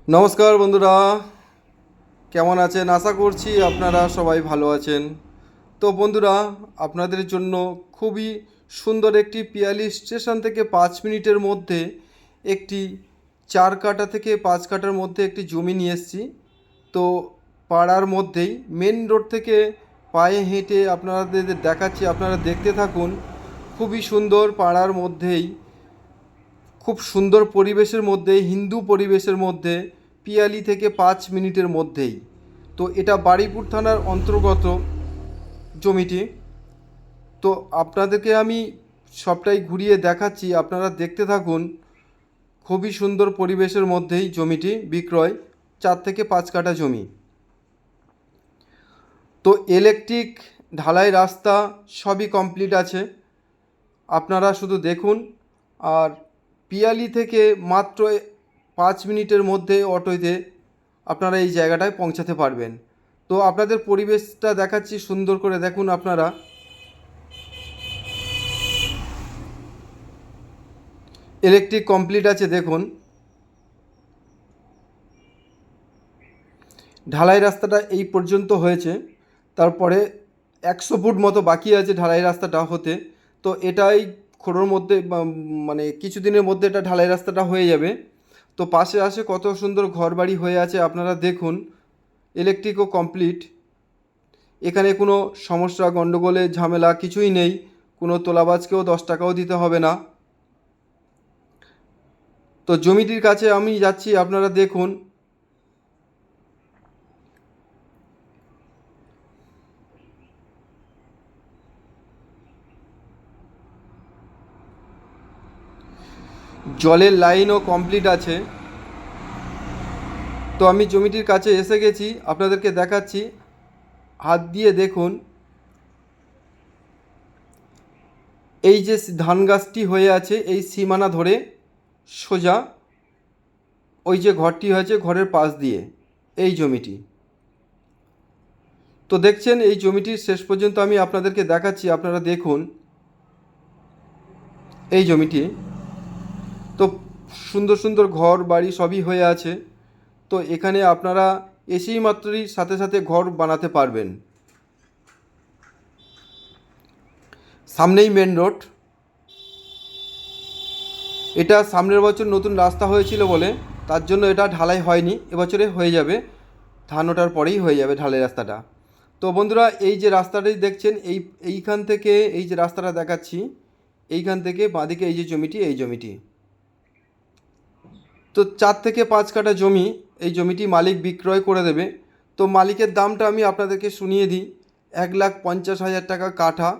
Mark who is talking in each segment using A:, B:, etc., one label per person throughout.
A: নমস্কার বন্ধুরা, কেমন আছেন? আশা করছি আপনারা সবাই ভালো আছেন। তো বন্ধুরা, আপনাদের জন্য খুবই সুন্দর একটি পিয়ালি স্টেশন থেকে 5 মিনিটের মধ্যে একটি 4 কাঠা থেকে 5 কাঠার মধ্যে একটি জমি নিয়ে এসেছি। তো পাড়ার মধ্যেই মেন রোড থেকে পায়ে হেঁটে আপনাদের দেখাচ্ছি, আপনারা দেখতে থাকুন। খুবই সুন্দর পাড়ার মধ্যেই, খুব সুন্দর পরিবেশের মধ্যে, হিন্দু পরিবেশের মধ্যে, পিয়ালি থেকে 5 মিনিটের মধ্যেই। তো এটা বারুইপুর থানার অন্তর্গত জমিটি। তো আপনাদেরকে আমি সবটাই ঘুরিয়ে দেখাচ্ছি, আপনারা দেখতে থাকুন। খুবই সুন্দর পরিবেশের মধ্যেই জমিটি বিক্রয়, 4 থেকে 5 কাঠা জমি। তো ইলেকট্রিক, ঢালাই রাস্তা সবই কমপ্লিট আছে, আপনারা শুধু দেখুন। আর পিয়ালি থেকে মাত্র 5 মিনিটের মধ্যে অটোতে আপনারা এই জায়গাটায় পৌঁছাতে পারবেন। তো আপনাদের পরিবেশটা দেখাচ্ছি, সুন্দর করে দেখুন আপনারা। ইলেকট্রিক কমপ্লিট আছে, দেখুন। ঢালাই রাস্তাটা এই পর্যন্ত হয়েছে, তারপরে 100 ফুট মতো বাকি আছে ঢালাই রাস্তাটা হতে। তো এটাই খোঁড়োর মধ্যে মানে কিছুদিনের মধ্যে এটা ঢালাই রাস্তাটা হয়ে যাবে। তো পাশে কত সুন্দর ঘরবাড়ি হয়ে আছে, আপনারা দেখুন। ইলেকট্রিকও কমপ্লিট, এখানে কোনো সমস্যা, গণ্ডগোলের ঝামেলা কিছুই নেই। কোনো তোলাবাজকেও 10 টাকাও দিতে হবে না। তো জমিটির কাছে আমি যাচ্ছি, আপনারা দেখুন। জলের লাইনও কমপ্লিট আছে। তো আমি জমিটির কাছে এসে গেছি, আপনাদেরকে দেখাচ্ছি। হাত দিয়ে দেখুন, এই যে ধান গাছটি হয়ে আছে, এই সীমানা ধরে সোজা ওই যে ঘরটি হয়েছে, ঘরের পাশ দিয়ে এই জমিটি। তো দেখছেন, এই জমিটির শেষ পর্যন্ত আমি আপনাদেরকে দেখাচ্ছি, আপনারা দেখুন এই জমিটি। তো সুন্দর সুন্দর ঘর বাড়ি সবই হয়ে আছে। তো এখানে আপনারা এসেই মাত্রই সাথে সাথে ঘর বানাতে পারবেন। সামনেই মেন রোড। এটা সামনের বছর নতুন রাস্তা হয়েছিল বলে তার জন্য এটা ঢালাই হয়নি, এবছরে হয়ে যাবে। ধান ওঠার পরেই হয়ে যাবে ঢালাই রাস্তাটা। তো বন্ধুরা, এই যে রাস্তাটি দেখছেন, এইখান থেকে এই যে রাস্তাটা দেখাচ্ছি, এইখান থেকে বাঁদিকে এই যে জমিটি, এই জমিটি। তো 4 থেকে 5 কাঠা জমি, এই জমিটি মালিক বিক্রয় করে দেবে। তো মালিকের দামটা আমি আপনাদেরকে শুনিয়ে দিই। 1,50,000 টাকা কাঠা।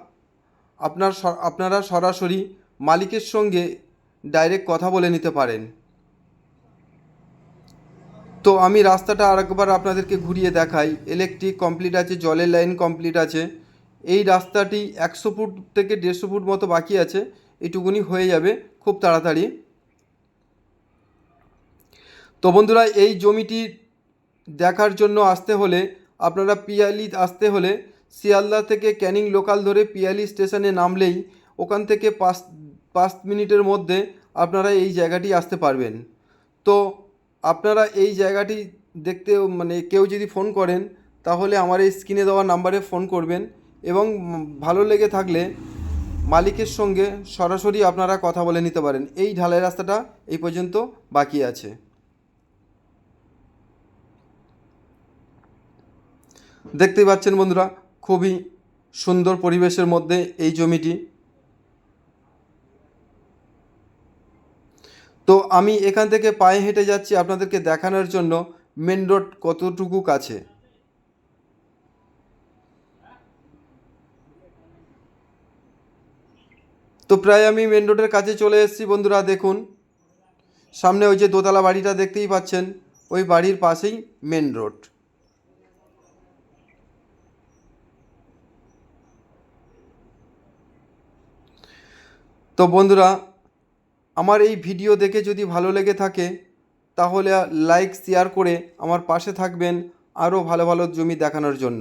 A: আপনারা সরাসরি মালিকের সঙ্গে ডাইরেক্ট কথা বলে নিতে পারেন। তো আমি রাস্তাটা আরেকবার আপনাদেরকে ঘুরিয়ে দেখাই। ইলেকট্রিক কমপ্লিট আছে, জলের লাইন কমপ্লিট আছে। এই রাস্তাটি 100 ফুট থেকে 150 ফুট মতো বাকি আছে, এইটুকুনি হয়ে যাবে খুব তাড়াতাড়ি। তো বন্ধুরা, এই জমিটি দেখার জন্য আসতে হলে, আপনারা পিয়ালি আসতে হলে শিয়ালদা থেকে ক্যানিং লোকাল ধরে পিয়ালি স্টেশনে নামলেই ওখান থেকে 5 মিনিটের মধ্যে আপনারা এই জায়গাটি আসতে পারবেন। তো আপনারা এই জায়গাটি দেখতে, মানে কেউ যদি ফোন করেন, তাহলে আমার এই স্ক্রিনে দেওয়া নাম্বারে ফোন করবেন। এবং ভালো লেগে থাকলে মালিকের সঙ্গে সরাসরি আপনারা কথা বলে নিতে পারেন। এই ঢালাই রাস্তাটা এই পর্যন্ত বাকি আছে। দেখতেই পাচ্ছেন বন্ধুরা, খুবই সুন্দর পরিবেশের মধ্যে এই জমিটি। তো আমি এখান থেকে পায়ে হেঁটে যাচ্ছি আপনাদেরকে দেখানোর জন্য মেন রোড কতটুকু কাছে। তো প্রায় আমি মেন রোডের কাছে চলে এসেছি বন্ধুরা, দেখুন। সামনে ওই যে দোতলা বাড়িটা দেখতেই পাচ্ছেন, ওই বাড়ির পাশেই মেন রোড। তো বন্ধুরা, আমার এই ভিডিও দেখে যদি ভালো লেগে থাকে, তাহলে লাইক শেয়ার করে আমার পাশে থাকবেন আরও ভালো ভালো জমি দেখানোর জন্য।